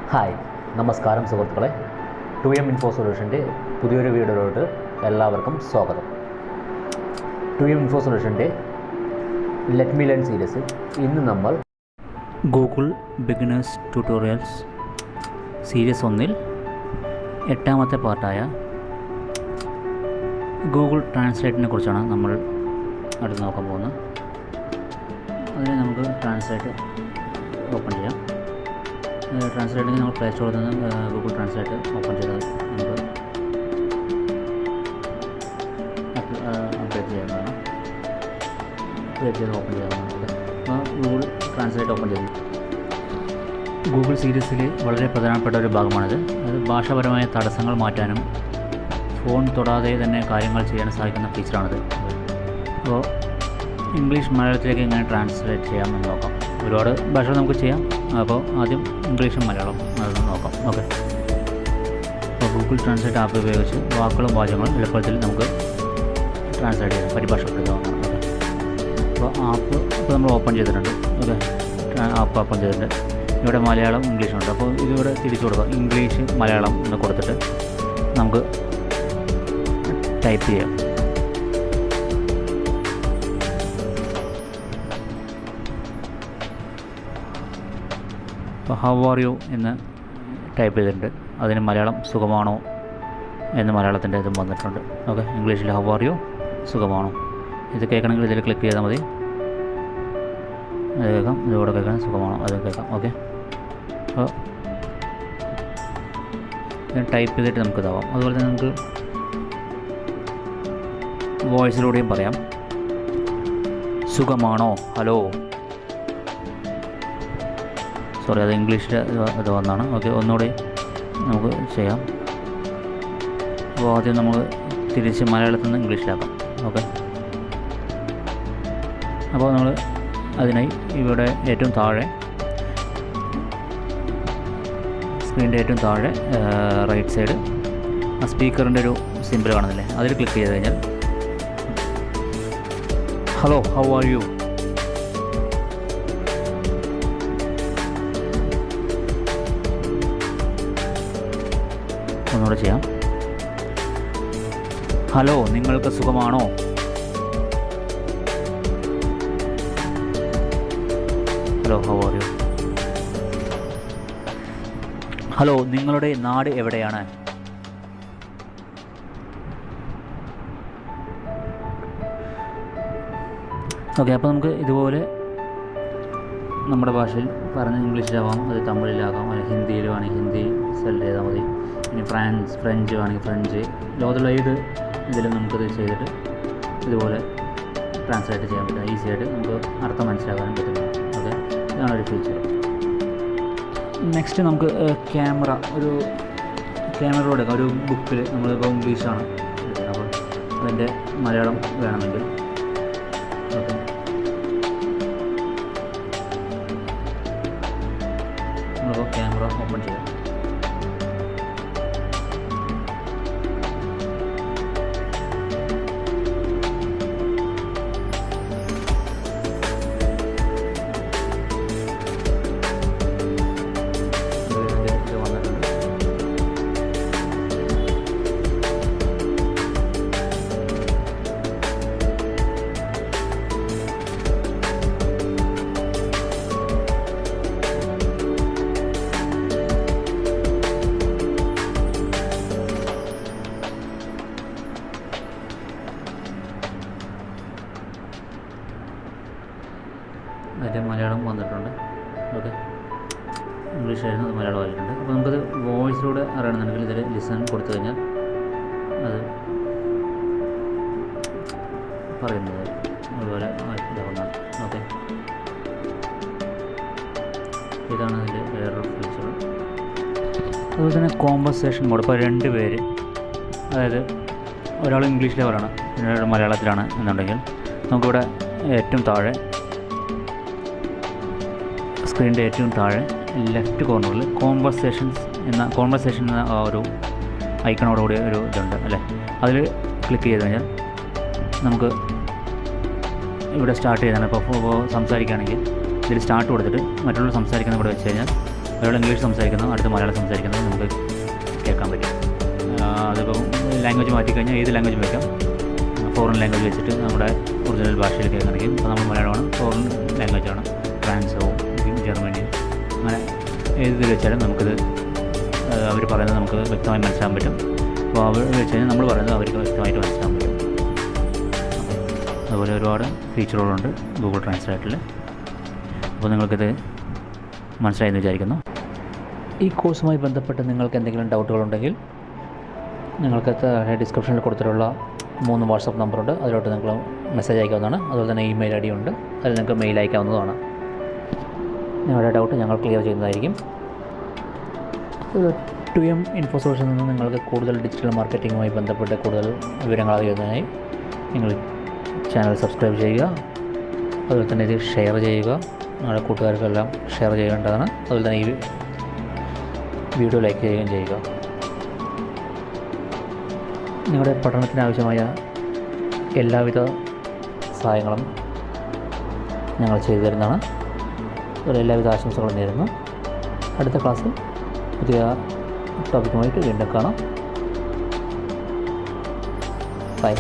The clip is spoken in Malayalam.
ഹായ്, നമസ്കാരം സുഹൃത്തുക്കളെ. 2M ഇൻഫോ സൊല്യൂഷൻ്റെ പുതിയൊരു വീഡിയോയിലോട്ട് എല്ലാവർക്കും സ്വാഗതം. 2M ഇൻഫോ സൊല്യൂഷൻ്റെ ലെറ്റ് മീ ലേൺ സീരീസിൽ ഇന്ന് നമ്മൾ ഗൂഗിൾ ബിഗിനേഴ്സ് ട്യൂട്ടോറിയൽസ് സീരീസ് 1-ൽ 8ാമത്തെ പാർട്ടായ ഗൂഗിൾ ട്രാൻസ്ലേറ്റിനെ കുറിച്ചാണ് നമ്മൾ അടുത്ത് നോക്കാൻ പോകുന്നത്. അതിന് നമുക്ക് ട്രാൻസ്ലേറ്റ് ഓപ്പൺ ചെയ്യാം. ട്രാൻസ്ലേറ്റിന് നമ്മൾ പ്ലേ സ്റ്റോറിൽ നിന്ന് ഗൂഗിൾ ട്രാൻസ്ലേറ്റ് ഓപ്പൺ ചെയ്താൽ നമുക്ക് അപ്ഡേറ്റ് ചെയ്യാവുന്നതാണ്. അപ്ഡേറ്റ് ചെയ്ത് ഓപ്പൺ ചെയ്യാവുന്നതാണ്. അപ്പോൾ ഗൂഗിൾ ട്രാൻസ്ലേറ്റ് ഓപ്പൺ ചെയ്തു. ഗൂഗിൾ സീരീസിൽ വളരെ പ്രധാനപ്പെട്ട ഒരു ഭാഗമാണിത്. അത് ഭാഷാപരമായ തടസ്സങ്ങൾ മാറ്റാനും ഫോൺ തൊടാതെ തന്നെ കാര്യങ്ങൾ ചെയ്യാൻ സാധിക്കുന്ന ഫീച്ചറാണിത്. അപ്പോൾ ഇംഗ്ലീഷ് മലയാളത്തിലേക്ക് എങ്ങനെ ട്രാൻസ്ലേറ്റ് ചെയ്യാമെന്ന് നോക്കാം. ഒരുപാട് ഭാഷകൾ നമുക്ക് ചെയ്യാം. അപ്പോൾ ആദ്യം ഇംഗ്ലീഷും മലയാളം അതൊന്ന് നോക്കാം. ഓക്കെ, അപ്പോൾ ഗൂഗിൾ ട്രാൻസ്ലേറ്റ് ആപ്പ് ഉപയോഗിച്ച് വാക്കുകളും വാചകങ്ങളും എളുപ്പത്തിൽ നമുക്ക് ട്രാൻസ്ലേറ്റ് ചെയ്യാം, പരിഭാഷപ്പെടുത്താവുന്നതാണ്. ഓക്കെ, അപ്പോൾ നമ്മൾ ഓപ്പൺ ചെയ്തിട്ടുണ്ട്. ഓക്കെ, ആപ്പ് ഓപ്പൺ ചെയ്തിട്ടുണ്ട്. ഇവിടെ മലയാളം ഇംഗ്ലീഷുണ്ട്. അപ്പോൾ ഇതിവിടെ തിരിച്ചു കൊടുക്കാം. ഇംഗ്ലീഷ് മലയാളം എന്ന് കൊടുത്തിട്ട് നമുക്ക് ടൈപ്പ് ചെയ്യാം. ഇപ്പോൾ ഹൗ ആർ യു എന്ന് ടൈപ്പ് ചെയ്തിട്ടുണ്ട്. അതിന് മലയാളം സുഖമാണോ എന്ന് മലയാളത്തിൻ്റെ ഇതും വന്നിട്ടുണ്ട്. ഓക്കെ, ഇംഗ്ലീഷിൽ ഹൗ ആർ യു സുഖമാണോ ഇത് കേൾക്കണമെങ്കിൽ ഇതിൽ ക്ലിക്ക് ചെയ്താൽ മതി. അത് കേൾക്കാം, ഇതുകൂടെ കേൾക്കാൻ സുഖമാണോ അത് കേൾക്കാം. ഓക്കെ, അപ്പോൾ ടൈപ്പ് ചെയ്തിട്ട് നമുക്ക് ഇതാവാം. അതുപോലെ തന്നെ നമുക്ക് വോയിസിലൂടെയും പറയാം. സുഖമാണോ, ഹലോ. സോറി, അത് ഇംഗ്ലീഷിൽ ഇത് വന്നാണ്. ഓക്കെ, ഒന്നുകൂടി നമുക്ക് ചെയ്യാം. അപ്പോൾ ആദ്യം നമ്മൾ തിരിച്ച് മലയാളത്തിൽ നിന്ന് ഇംഗ്ലീഷിലാക്കാം. ഓക്കെ, അപ്പോൾ നമ്മൾ അതിനായി ഇവിടെ ഏറ്റവും താഴെ സ്ക്രീനിൻ്റെ ഏറ്റവും താഴെ റൈറ്റ് സൈഡ് ആ സ്പീക്കറിൻ്റെ ഒരു സിമ്പിൾ കാണുന്നില്ലേ, അതിൽ ക്ലിക്ക് ചെയ്ത് കഴിഞ്ഞാൽ ഹലോ ഹൗ ആർ യു ഒന്നുകൂടെ ചെയ്യാം. ഹലോ, നിങ്ങൾക്ക് സുഖമാണോ. Hello how are you. Hello, നിങ്ങളുടെ നാട് എവിടെയാണ്. ഓക്കെ, അപ്പോൾ നമുക്ക് ഇതുപോലെ നമ്മുടെ ഭാഷയിൽ പറഞ്ഞ് ഇംഗ്ലീഷിലാവാം, അത് തമിഴിലാകാം, അല്ലെങ്കിൽ ഹിന്ദിയിൽ വേണമെങ്കിൽ ഹിന്ദി സെലക്ട് ചെയ്താൽ മതി. ഇനി ഫ്രഞ്ച് വേണമെങ്കിൽ ഫ്രഞ്ച്, ലോകത്തുള്ള ഏത് ഇതിലും നമുക്കത് ചെയ്തിട്ട് ഇതുപോലെ ട്രാൻസ്ലേറ്റ് ചെയ്യാൻ പറ്റും. ഈസി ആയിട്ട് നമുക്ക് അർത്ഥം മനസ്സിലാക്കാനും പറ്റുന്നതാണ്. ഓക്കെ, ഇതാണ് ഒരു ഫീച്ചർ. നെക്സ്റ്റ് നമുക്ക് ക്യാമറ എടുക്കാം. ഒരു ബുക്കിൽ നമ്മളിപ്പോൾ ഇംഗ്ലീഷാണ് എടുക്കുന്നത്, അപ്പോൾ അതിൻ്റെ മലയാളം വേണമെങ്കിൽ ഓക്കെ, നമ്മളിപ്പോൾ ക്യാമറ ഓപ്പൺ ചെയ്യാം. അതിൻ്റെ മലയാളം വന്നിട്ടുണ്ട്. ഓക്കെ, ഇംഗ്ലീഷായിരുന്നു, അത് മലയാളം ആയിട്ടുണ്ട്. അപ്പോൾ നമുക്കത് വോയിസിലൂടെ അറിയണമെന്നുണ്ടെങ്കിൽ ഇതിൽ ലിസൺ കൊടുത്തു കഴിഞ്ഞാൽ അത് പറയുന്നത് അതുപോലെ ഇതാവുന്നതാണ്. ഓക്കെ, ഇതാണ് അതിൻ്റെ വേറൊരു ഫീച്ചർ. അതുപോലെ തന്നെ കോൺവെർസേഷൻ മോഡ്. ഇപ്പോൾ 2 പേര്, അതായത് ഒരാൾ ഇംഗ്ലീഷിലെ പറയണം, ഒരാൾ മലയാളത്തിലാണ് എന്നുണ്ടെങ്കിൽ നമുക്കിവിടെ ഏറ്റവും താഴെ സ്ക്രീനിൻ്റെ ഏറ്റവും താഴെ ലെഫ്റ്റ് കോർണറിൽ കോൺവെർസേഷൻ എന്ന ആ ഒരു ഐക്കണോടുകൂടി ഒരു ഇതുണ്ട് അല്ലേ, അതിൽ ക്ലിക്ക് ചെയ്ത് കഴിഞ്ഞാൽ നമുക്ക് ഇവിടെ സ്റ്റാർട്ട് ചെയ്താണ്. ഇപ്പോൾ സംസാരിക്കുകയാണെങ്കിൽ ഇതിൽ സ്റ്റാർട്ട് കൊടുത്തിട്ട് മറ്റുള്ളവർ സംസാരിക്കുന്ന കൂടെ വെച്ച് കഴിഞ്ഞാൽ ഒരാൾ ഇംഗ്ലീഷ് സംസാരിക്കുന്നു, അടുത്ത മലയാളം സംസാരിക്കുന്നത് നമുക്ക് കേൾക്കാൻ പറ്റും. അതിപ്പോൾ ലാംഗ്വേജ് മാറ്റിക്കഴിഞ്ഞാൽ ഏത് ലാംഗ്വേജും വയ്ക്കാം. ഫോറിൻ ലാംഗ്വേജ് വെച്ചിട്ട് നമ്മുടെ ഒറിജിനൽ ഭാഷയിൽ കേൾക്കണമെങ്കിൽ ഇപ്പോൾ നമ്മൾ മലയാളമാണ്, ഫോറിൻ ലാംഗ്വേജാണ്, ഫ്രാൻസോ ജർമ്മനി, അങ്ങനെ ഏതിൽ വെച്ചാലും നമുക്കിത് അവർ പറയുന്നത് നമുക്ക് വ്യക്തമായി മനസ്സിലാക്കാൻ പറ്റും. അപ്പോൾ അവർ വെച്ച് കഴിഞ്ഞാൽ നമ്മൾ പറയുന്നത് അവർക്ക് വ്യക്തമായിട്ട് മനസ്സിലാക്കാൻ പറ്റും. അതുപോലെ ഒരുപാട് ഫീച്ചറുകളുണ്ട് ഗൂഗിൾ ട്രാൻസ്ലേറ്ററിൽ. അപ്പോൾ നിങ്ങൾക്കിത് മനസ്സിലായെന്ന് വിചാരിക്കുന്നു. ഈ കോഴ്സുമായി ബന്ധപ്പെട്ട് നിങ്ങൾക്ക് എന്തെങ്കിലും ഡൗട്ടുകളുണ്ടെങ്കിൽ നിങ്ങൾക്ക് ഡിസ്ക്രിപ്ഷനിൽ കൊടുത്തിട്ടുള്ള 3 വാട്സപ്പ് നമ്പറുണ്ട്, അതിലോട്ട് നിങ്ങൾ മെസ്സേജ് അയക്കാവുന്നതാണ്. അതുപോലെ തന്നെ ഇമെയിൽ ഐ ഡി ഉണ്ട്, അതിൽ നിങ്ങൾക്ക് മെയിൽ അയക്കാവുന്നതാണ്. നിങ്ങളുടെ ഡൗട്ട് ഞങ്ങൾ ക്ലിയർ ചെയ്യുന്നതായിരിക്കും. 2M ഇൻഫോ സൊല്യൂഷനിൽ നിന്ന് നിങ്ങൾക്ക് കൂടുതൽ ഡിജിറ്റൽ മാർക്കറ്റിങ്ങുമായി ബന്ധപ്പെട്ട് കൂടുതൽ വിവരങ്ങൾ അറിയുന്നതിനായി നിങ്ങൾ ചാനൽ സബ്സ്ക്രൈബ് ചെയ്യുക. അതുപോലെ തന്നെ ഇത് ഷെയർ ചെയ്യുക, നിങ്ങളുടെ കൂട്ടുകാർക്കെല്ലാം ഷെയർ ചെയ്യേണ്ടതാണ്. അതുപോലെ തന്നെ ഈ വീഡിയോ ലൈക്ക് ചെയ്യുകയും ചെയ്യുക. നിങ്ങളുടെ പഠനത്തിന് ആവശ്യമായ എല്ലാവിധ സഹായങ്ങളും ഞങ്ങൾ ചെയ്തു തരുന്നതാണ്. അതുപോലെ എല്ലാവിധ ആശംസകളും നേരുന്നു. അടുത്ത ക്ലാസ്സിൽ പുതിയ ടോപ്പിക്കുമായിട്ട് വീണ്ടും കാണാം. ബൈ.